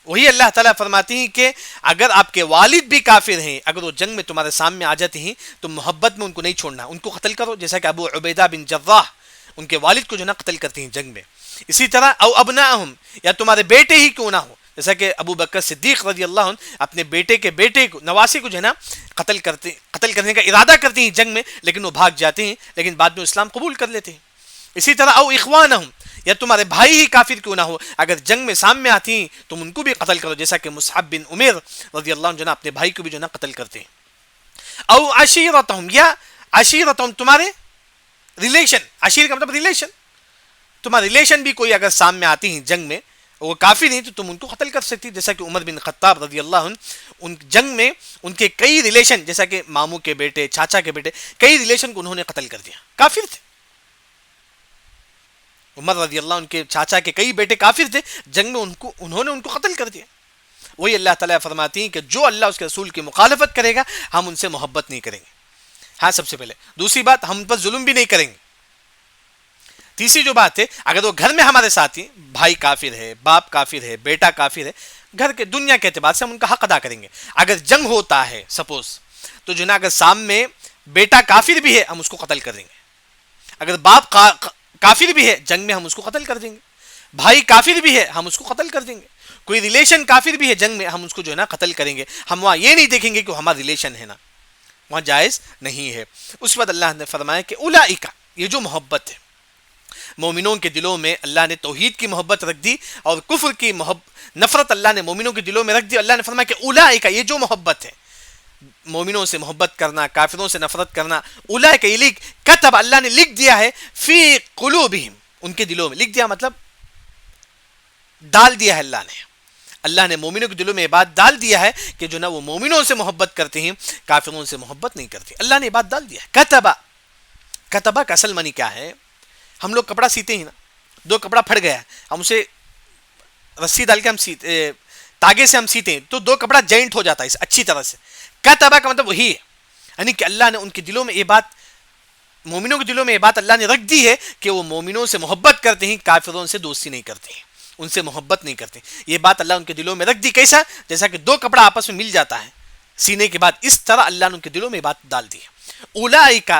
وہی اللہ تعالیٰ فرماتی ہیں کہ اگر آپ کے والد بھی کافر ہیں, اگر وہ جنگ میں تمہارے سامنے آ جاتے ہیں تو محبت میں ان کو نہیں چھوڑنا, ان کو قتل کرو. جیسا کہ ابو عبیدہ بن جراح ان کے والد کو جو نا قتل کرتے ہیں جنگ میں. اسی طرح او ابناءہم یا تمہارے بیٹے ہی کیوں نہ ہو, جیسا کہ ابو بکر صدیق رضی اللہ عنہ اپنے بیٹے کے بیٹے کو نواسے کو جو ہے نا قتل کرنے کا ارادہ کرتے ہیں جنگ میں, لیکن وہ بھاگ جاتے ہیں, لیکن بعد میں اسلام قبول کر لیتے ہیں. اسی طرح او اخوانہم یا تمہارے بھائی ہی کافر کیوں نہ ہو, اگر جنگ میں سامنے آتی ہیں تم ان کو بھی قتل کرو. جیسا کہ مصعب بن عمیر رضی اللہ عنہ جو نا اپنے بھائی کو بھی جو نا قتل کرتے ہیں. او عشیرتہم یا عشیرتہم تمہارے ریلیشن, عشیر کا مطلب ریلیشن, تمہارا ریلیشن بھی کوئی اگر سامنے آتی ہیں جنگ میں وہ کافر نہیں تو تم ان کو قتل کر سکتی. جیسا کہ عمر بن خطاب رضی اللہ عنہ ان جنگ میں ان کے کئی ریلیشن, جیسا کہ ماموں کے بیٹے, چاچا کے بیٹے, کئی ریلیشن کو انہوں نے قتل کر دیا, کافر تھے. عمر رضی اللہ عنہ کے چاچا کے کئی بیٹے کافر تھے, جنگ میں انہوں نے ان کو قتل کر دیا. وہی اللہ تعالیٰ فرماتی ہیں کہ جو اللہ اس کے رسول کی مخالفت کرے گا ہم ان سے محبت نہیں کریں گے. ہاں سب سے پہلے. دوسری بات ہم پر ظلم بھی نہیں کریں گے. تیسری جو بات ہے اگر وہ گھر میں ہمارے ساتھ ہیں, بھائی کافر ہے, باپ کافر ہے, بیٹا کافر ہے, گھر کے دنیا کے اعتبار سے ہم ان کا حق ادا کریں گے. اگر جنگ ہوتا ہے سپوز تو جو نا اگر سامنے بیٹا کافر بھی ہے ہم اس کو قتل کر دیں گے. اگر باپ کافر بھی ہے جنگ میں ہم اس کو قتل کر دیں گے. بھائی کافر بھی ہے ہم اس کو قتل کر دیں گے. کوئی ریلیشن کافر بھی ہے جنگ میں ہم اس کو جو ہے نا قتل کریں گے. ہم وہاں یہ نہیں دیکھیں گے کہ ہمارا ریلیشن ہے نا, وہاں جائز نہیں ہے. اس بعد اللہ نے فرمایا کہ اولئک, یہ جو محبت ہے, مومنوں کے دلوں میں اللہ نے توحید کی محبت رکھ دی اور کفر کی نفرت اللہ نے مومنوں کے دلوں میں رکھ دی. اللہ نے فرمایا کہ اولئک، یہ جو محبت ہے، مومنوں سے محبت کرنا، کافروں سے نفرت کرنا، اولئک یہ کتب اللہ نے لکھ دیا ہے فی قلوبہم، ان کے دلوں میں. لکھ دیا مطلب ڈال دیا ہے اللہ نے مومنوں کے دلوں میں یہ بات ڈال دیا ہے کہ جو نا وہ مومنوں سے محبت کرتے ہیں، کافروں سے محبت نہیں کرتے. اللہ نے یہ بات ڈال دیا ہے. کتبہ کا اصل معنی کیا ہے؟ ہم لوگ کپڑا سیتے ہیں نا، دو کپڑا پھٹ گیا، ہم اسے رسی ڈال کے ہم سیتے، تاگے سے ہم سیتے ہیں تو دو کپڑا جوائنٹ ہو جاتا ہے اچھی طرح سے. کتبہ کا مطلب وہی ہے، یعنی کہ اللہ نے ان کے دلوں میں یہ بات، مومنوں کے دلوں میں یہ بات اللہ نے رکھ دی ہے کہ وہ مومنوں سے محبت کرتے ہیں، کافروں سے دوستی نہیں کرتے ہیں، ان سے محبت نہیں کرتے. یہ بات اللہ ان کے دلوں میں رکھ دی. کیسا؟ جیسا کہ دو کپڑا آپس میں مل جاتا ہے سینے کے بعد، اس طرح اللہ نے ان کے دلوں میں بات ڈال دی ہے. اولئک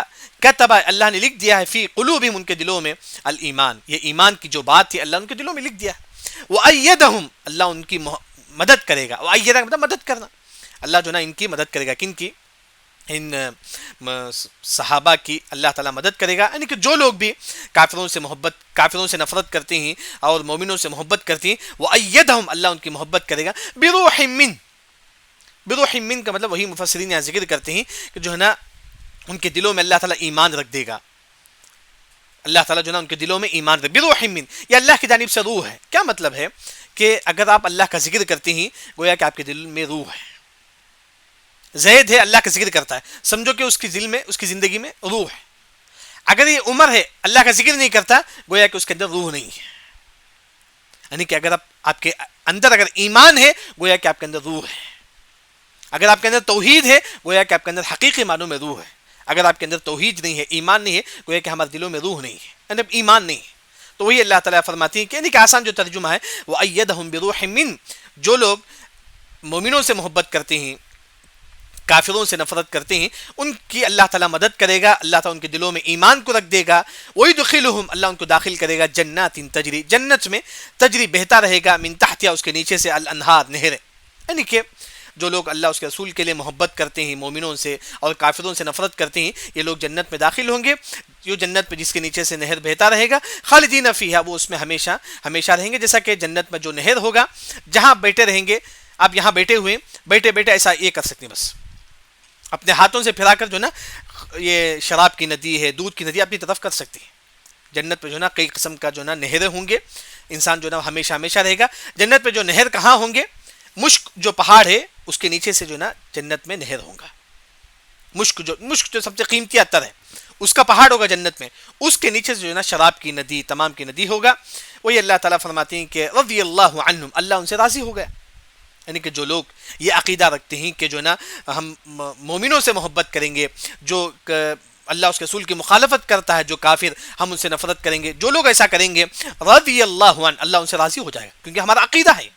کتب، اللہ نے لکھ دیا ہے فی قلوبہم، ان کے دلوں میں الایمان، یہ ایمان کی جو بات تھی اللہ ان کے دلوں میں لکھ دیا ہے. وأیدہم، اللہ ان کی مدد کرے گا. وأیدہ مطلب مدد کرنا، اللہ جو نا ان کی مدد کرے گا. کن کی؟ ان صحابہ کی اللہ تعالیٰ مدد کرے گا. یعنی کہ جو لوگ بھی کافروں سے نفرت کرتے ہیں اور مومنوں سے محبت کرتے ہیں، وأیدہم، اللہ ان کی محبت کرے گا. بروح من کا مطلب وہی مفسرین یہاں ذکر کرتے ہیں کہ جو ہے نا ان کے دلوں میں اللہ تعالیٰ ایمان رکھ دے گا. اللہ تعالیٰ جو نا ان کے دلوں میں ایمان رکھ، بروح من، یہ اللہ کی جانب سے روح ہے. کیا مطلب ہے؟ کہ اگر آپ اللہ کا ذکر کرتے ہیں گویا کہ آپ کے دل میں روح ہے. زید ہے، اللہ کا ذکر کرتا ہے، سمجھو کہ اس کی دل میں، اس کی زندگی میں روح ہے. اگر یہ عمر ہے، اللہ کا ذکر نہیں کرتا، گویا کہ اس کے اندر روح نہیں ہے. یعنی کہ اگر آپ کے اندر اگر ایمان ہے، گویا کہ آپ کے اندر روح ہے. اگر آپ کے اندر توحید ہے، گویا کہ آپ کے اندر حقیقی معنوں میں روح ہے. اگر آپ کے اندر توحید نہیں ہے، ایمان نہیں ہے، گویا کہ ہمارے دلوں میں روح نہیں ہے، یعنی ایمان نہیں ہے. تو وہی اللہ تعالیٰ فرماتی ہیں کہ یعنی کہ آسان جو ترجمہ ہے، وَأَيَّدَهُمْ بِرُوحٍ مِّن، جو لوگ مومنوں سے محبت کرتے ہیں، کافروں سے نفرت کرتے ہیں، ان کی اللہ تعالیٰ مدد کرے گا. اللہ تعالیٰ ان کے دلوں میں ایمان کو رکھ دے گا. وَيُدْخِلُهُمْ، اللہ ان کو داخل کرے گا جنات تجری، جنت میں تجری بہتا رہے گا، من تحتها، اس کے نیچے سے الانہار، نہریں. یعنی کہ جو لوگ اللہ اس کے رسول کے لیے محبت کرتے ہیں، مومنوں سے اور کافروں سے نفرت کرتے ہیں، یہ لوگ جنت میں داخل ہوں گے. جو جنت میں جس کے نیچے سے نہر بہتا رہے گا، خالدین فیہا، وہ اس میں ہمیشہ ہمیشہ رہیں گے. جیسا کہ جنت میں جو نہر ہوگا، جہاں بیٹھے رہیں گے، آپ یہاں بیٹھے ہوئے، بیٹھے ایسا یہ کر سکتے ہیں، بس اپنے ہاتھوں سے پھرا کر جو نا یہ شراب کی ندی ہے، دودھ کی ندی اپنی طرف کر سکتے ہیں. جنت پہ جو نا کئی قسم کا جو نا نہریں ہوں گے، انسان جو نا ہمیشہ رہے گا. جنت پہ جو نہر کہاں ہوں گے؟ مشک جو پہاڑ ہے اس کے نیچے سے جو نا جنت میں نہر ہوگا. مشک جو سب سے قیمتی عطر ہے، اس کا پہاڑ ہوگا جنت میں، اس کے نیچے سے جو نا شراب کی ندی، تمام کی ندی ہوگا. وہی اللہ تعالیٰ فرماتے ہیں کہ رضی اللہ عنہم، اللہ ان سے راضی ہو گیا. یعنی کہ جو لوگ یہ عقیدہ رکھتے ہیں کہ جو نا ہم مومنوں سے محبت کریں گے، جو اللہ اس کے رسول کی مخالفت کرتا ہے، جو کافر، ہم ان سے نفرت کریں گے، جو لوگ ایسا کریں گے، رضی اللہ عنہ، اللہ ان سے راضی ہو جائے گا. کیونکہ ہمارا عقیدہ ہے،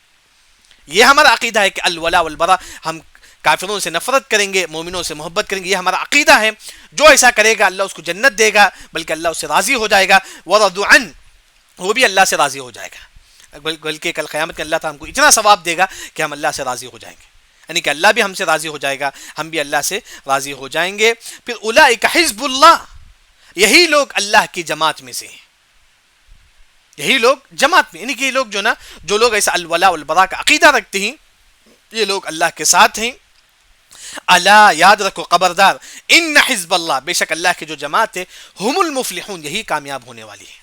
یہ ہمارا عقیدہ ہے کہ الولا والبرا، ہم کافروں سے نفرت کریں گے، مومنوں سے محبت کریں گے، یہ ہمارا عقیدہ ہے. جو ایسا کرے گا اللہ اس کو جنت دے گا، بلکہ اللہ اس سے راضی ہو جائے گا. ورضوا عنہ، وہ بھی اللہ سے راضی ہو جائے گا. بلکہ کل قیامت میں اللہ تعالیٰ ہم کو اتنا ثواب دے گا کہ ہم اللہ سے راضی ہو جائیں گے. یعنی کہ اللہ بھی ہم سے راضی ہو جائے گا، ہم بھی اللہ سے راضی ہو جائیں گے. پھر اولئک حزب اللہ، یہی لوگ اللہ کی جماعت میں سے ہیں. یہی لوگ جماعت میں، یعنی کہ یہ لوگ جو لوگ ایسا الولا والبراء کا عقیدہ رکھتے ہیں، یہ لوگ اللہ کے ساتھ ہیں. الا، یاد رکھو، خبردار، ان حزب اللہ، بے شک اللہ کی جو جماعت ہے، ہم المفلحون، یہی کامیاب ہونے والی ہے.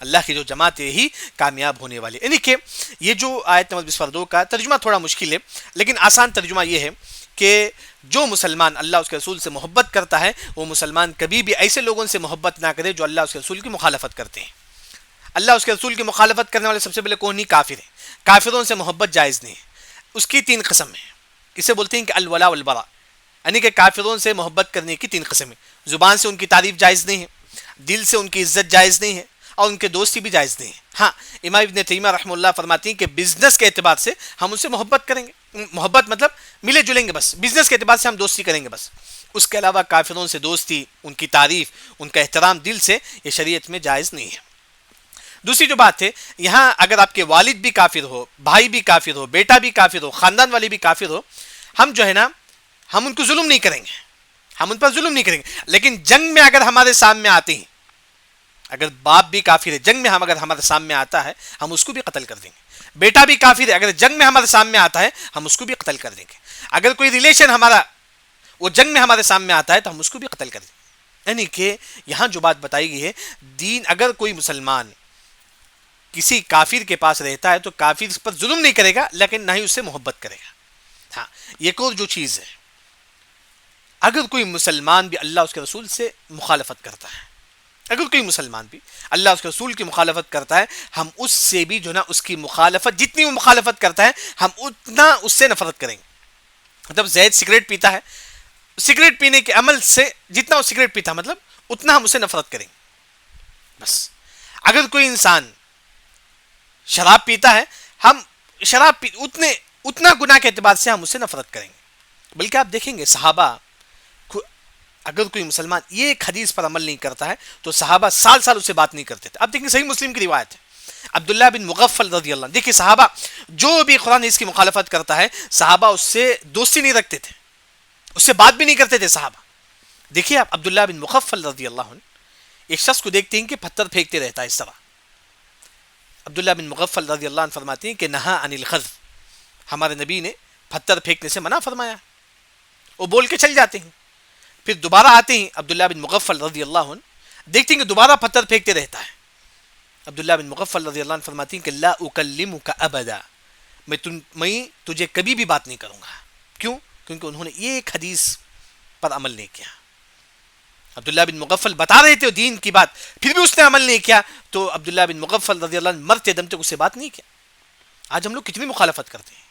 اللہ کی جو جماعت ہے یہی کامیاب ہونے والی ہے. یعنی کہ یہ جو آیت نمبر 22 کا ترجمہ تھوڑا مشکل ہے، لیکن آسان ترجمہ یہ ہے کہ جو مسلمان اللہ اس کے رسول سے محبت کرتا ہے، وہ مسلمان کبھی بھی ایسے لوگوں سے محبت نہ کرے جو اللہ اس کے رسول کی مخالفت کرتے ہیں. اللہ اس کے رسول کی مخالفت کرنے والے سب سے پہلے کون؟ نہیں، کافر ہیں. کافروں سے محبت جائز نہیں ہے. اس کی 3 قسم ہیں، اسے بولتے ہیں کہ الولا والبراء، یعنی کہ کافروں سے محبت کرنے کی 3 قسم ہیں. زبان سے ان کی تعریف جائز نہیں ہے، دل سے ان کی عزت جائز نہیں ہے، اور ان کے دوستی بھی جائز نہیں ہے. ہاں، امام ابن تیمیہ رحمہ اللہ فرماتی ہیں کہ بزنس کے اعتبار سے ہم ان سے محبت کریں گے. محبت مطلب ملے جلیں گے، بس بزنس کے اعتبار سے ہم دوستی کریں گے بس. اس کے علاوہ کافروں سے دوستی، ان کی تعریف، ان کا احترام دل سے، یہ شریعت میں جائز نہیں ہے. دوسری جو بات ہے، یہاں اگر آپ کے والد بھی کافر ہو، بھائی بھی کافر ہو، بیٹا بھی کافر ہو، خاندان والے بھی کافر ہو، ہم جو ہے نا ہم ان کو ظلم نہیں کریں گے، ہم ان پر ظلم نہیں کریں گے. لیکن جنگ میں اگر ہمارے سامنے آتے ہیں اگر باپ بھی کافر ہے جنگ میں ہم اگر ہمارے سامنے آتا ہے ہم اس کو بھی قتل کر دیں گے. بیٹا بھی کافر ہے اگر جنگ میں ہمارے سامنے آتا ہے ہم اس کو بھی قتل کر دیں گے. اگر کوئی ریلیشن ہمارا وہ جنگ میں ہمارے سامنے آتا ہے تو ہم اس کو بھی قتل کر دیں گے. یعنی کہ یہاں جو بات بتائی گئی ہے دین اگر کوئی مسلمان کسی کافر کے پاس رہتا ہے تو کافر اس پر ظلم نہیں کرے گا لیکن نہ ہی اس سے محبت کرے گا. ہاں ایک اور جو چیز ہے اگر کوئی مسلمان بھی اللہ اس کے رسول سے مخالفت کرتا ہے اگر کوئی مسلمان بھی اللہ اس کے رسول کی مخالفت کرتا ہے ہم اس سے بھی جو نا اس کی مخالفت جتنی وہ مخالفت کرتا ہے ہم اتنا اس سے نفرت کریں گے. مطلب زید سگریٹ پیتا ہے سگریٹ پینے کے عمل سے جتنا وہ سگریٹ پیتا ہے مطلب اتنا ہم اس سے نفرت کریں گے بس. اگر کوئی انسان شراب پیتا ہے ہم اتنا گناہ کے اعتبار سے ہم اس سے نفرت کریں گے. بلکہ آپ دیکھیں گے صحابہ اگر کوئی مسلمان یہ ایک حدیث پر عمل نہیں کرتا ہے تو صحابہ سال سال اس سے بات نہیں کرتے تھے. اب دیکھیں صحیح مسلم کی روایت ہے عبداللہ بن مغفل رضی اللہ عنہ. دیکھیں صحابہ جو بھی قرآن اس کی مخالفت کرتا ہے صحابہ اس سے دوستی نہیں رکھتے تھے اس سے بات بھی نہیں کرتے تھے صحابہ. دیکھیے آپ عبداللہ بن مغفل رضی اللہ عنہ ایک شخص کو دیکھتے ہیں کہ پتھر پھینکتے رہتا ہے اس طرح. عبداللہ بن مغفل رضی اللہ عنہ فرماتے ہیں کہ نہا عن الخذف ہمارے نبی نے پتھر پھینکنے سے منع فرمایا. وہ بول کے چل جاتے ہیں پھر دوبارہ آتے ہیں عبداللہ بن مغفل رضی اللہ عنہ دیکھتے ہیں کہ دوبارہ پتھر پھینکتے رہتا ہے. عبداللہ بن مغفل رضی اللہ عنہ فرماتے ہیں کہ لا اکلمک ابدا میں تجھے کبھی بھی بات نہیں کروں گا. کیوں؟ کیونکہ انہوں نے یہ ایک حدیث پر عمل نہیں کیا. عبداللہ بن مغفل بتا رہے تھے دین کی بات پھر بھی اس نے عمل نہیں کیا تو عبداللہ بن مغفل رضی اللہ عنہ مرتے دم تک اس سے بات نہیں کیا. آج ہم لوگ کتنی مخالفت کرتے ہیں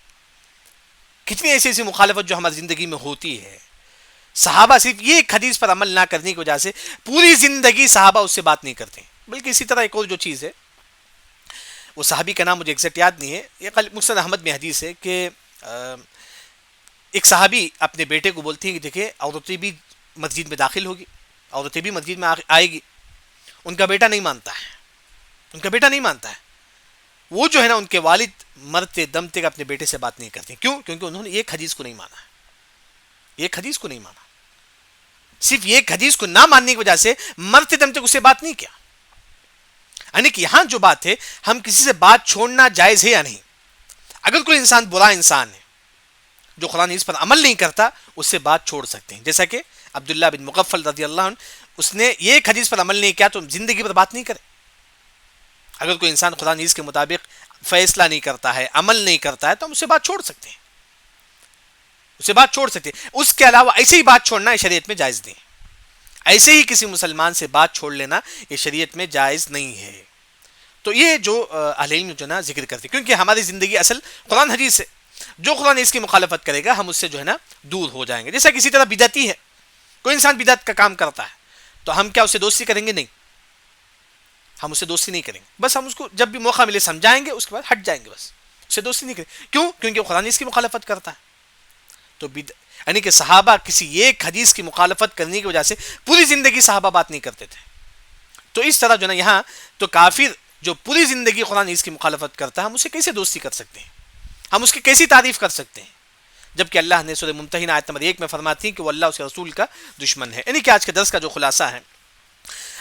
کتنی ایسی مخالفت جو ہماری زندگی میں ہوتی ہے. صحابہ صرف یہ ایک حدیث پر عمل نہ کرنے کی وجہ سے پوری زندگی صحابہ اس سے بات نہیں کرتے. بلکہ اسی طرح ایک اور جو چیز ہے وہ صحابی کا نام مجھے ایگزیکٹ یاد نہیں ہے یہ مسند احمد میں حدیث ہے کہ ایک صحابی اپنے بیٹے کو بولتی ہیں کہ دیکھیں عورتیں بھی مسجد میں داخل ہوگی عورتیں بھی مسجد میں آئے گی. ان کا بیٹا نہیں مانتا ہے وہ جو ہے نا ان کے والد مرتے دم تک اپنے بیٹے سے بات نہیں کرتے. کیوں؟ کیونکہ انہوں نے ایک حدیث کو نہیں مانا صرف ایک حدیث کو نہ ماننے کی وجہ سے مرتے دم تک اسے بات نہیں کیا. یعنی کہ یہاں جو بات ہے ہم کسی سے بات چھوڑنا جائز ہے یا نہیں. اگر کوئی انسان برا انسان ہے جو قرآن اس پر عمل نہیں کرتا اس سے بات چھوڑ سکتے ہیں. جیسا کہ عبداللہ بن مغفل رضی اللہ عنہ اس نے یہ ایک حدیث پر عمل نہیں کیا تو زندگی پر بات نہیں کرے. اگر کوئی انسان قرآن اس کے مطابق فیصلہ نہیں کرتا ہے عمل نہیں کرتا ہے تو ہم اسے بات چھوڑ سکتے ہیں اس کے علاوہ ایسے ہی بات چھوڑنا شریعت میں جائز نہیں. ایسے ہی کسی مسلمان سے بات چھوڑ لینا یہ شریعت میں جائز نہیں ہے. تو یہ جو اہل علم جو نا ذکر کرتے کیونکہ ہماری زندگی اصل قرآن حدیث ہے. جو قرآن اس کی مخالفت کرے گا ہم اس سے جو ہے نا دور ہو جائیں گے. جیسا کسی طرح بدعتی ہے کوئی انسان بدعت کا کام کرتا ہے تو ہم کیا اسے دوستی کریں گے؟ نہیں ہم اسے دوستی نہیں کریں گے. بس ہم اس کو جب بھی موقع ملے سمجھائیں گے اس کے بعد ہٹ جائیں گے بس اسے دوستی نہیں کریں. کیوں؟ کیونکہ وہ قرآن اس کی مخالفت کرتا ہے. تو یعنی کہ صحابہ کسی ایک حدیث کی مخالفت کرنے کی وجہ سے پوری زندگی صحابہ بات نہیں کرتے تھے. تو اس طرح جو نا یہاں تو کافر جو پوری زندگی قرآن اس کی مخالفت کرتا ہے ہم اسے کیسے دوستی کر سکتے ہیں ہم اس کی کیسی تعریف کر سکتے ہیں جبکہ اللہ نے سورہ ممتحنہ آیت نمبر 1 میں فرماتی ہے کہ وہ اللہ اس کے رسول کا دشمن ہے. یعنی کہ آج کے درس کا جو خلاصہ ہے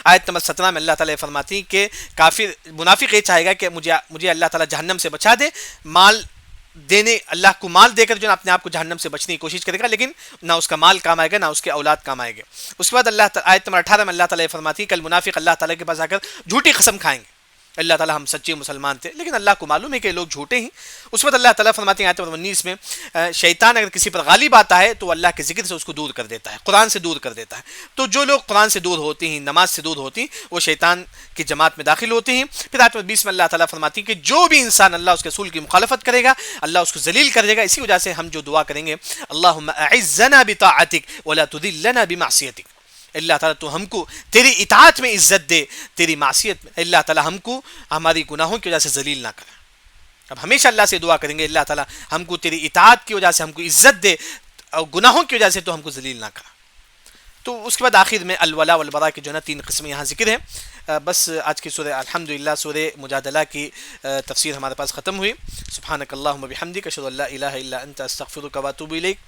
آیت نمبر 17 میں اللہ تعالیٰ فرماتی ہے کہ کافر منافق یہ چاہے گا کہ مجھے اللہ تعالیٰ جہنم سے بچا دے. مال دینے اللہ کو مال دے کر جو اپنے آپ کو جہنم سے بچنے کی کوشش کرے گا لیکن نہ اس کا مال کام آئے گا نہ اس کے اولاد کام آئے گا. اس کے بعد آیت نمبر 18 میں اللہ تعالیٰ فرماتی ہے کل منافق اللہ تعالیٰ کے پاس آ کر جھوٹی قسم کھائیں گے اللہ تعالیٰ ہم سچے مسلمان تھے لیکن اللہ کو معلوم ہے کہ لوگ جھوٹے ہیں. اس وقت اللہ تعالیٰ فرماتے ہیں آیت نمبر 19 میں شیطان اگر کسی پر غالب آتا ہے تو اللہ کے ذکر سے اس کو دور کر دیتا ہے قرآن سے دور کر دیتا ہے. تو جو لوگ قرآن سے دور ہوتے ہیں نماز سے دور ہوتی ہیں وہ شیطان کی جماعت میں داخل ہوتے ہیں. پھر آیت نمبر 20 میں اللہ تعالیٰ فرماتی ہے کہ جو بھی انسان اللہ اس کے رسول کی مخالفت کرے گا اللہ اس کو ذلیل کر دے گا. اسی وجہ سے ہم جو دعا کریں گے اللہم اعزنا بطاعتک ولا تذلنا بمعصیتک اللہ تعالیٰ تو ہم کو تیری اطاعت میں عزت دے تیری معصیت میں اللہ تعالیٰ ہم کو ہماری گناہوں کی وجہ سے ذلیل نہ کرے. اب ہمیشہ اللہ سے دعا کریں گے اللہ تعالیٰ ہم کو تیری اطاعت کی وجہ سے ہم کو عزت دے اور گناہوں کی وجہ سے تو ہم کو ذلیل نہ کرے. تو اس کے بعد آخر میں الولا والبراء کی جو ہے نا 3 قسمیں یہاں ذکر ہیں. بس آج کی سورہ الحمدللہ سورہ مجادلہ کی تفسیر ہمارے پاس ختم ہوئی. سبحانک اللہم و بحمدک اشہد ان لا الہ الا انت استغفرک و اتوب الیک.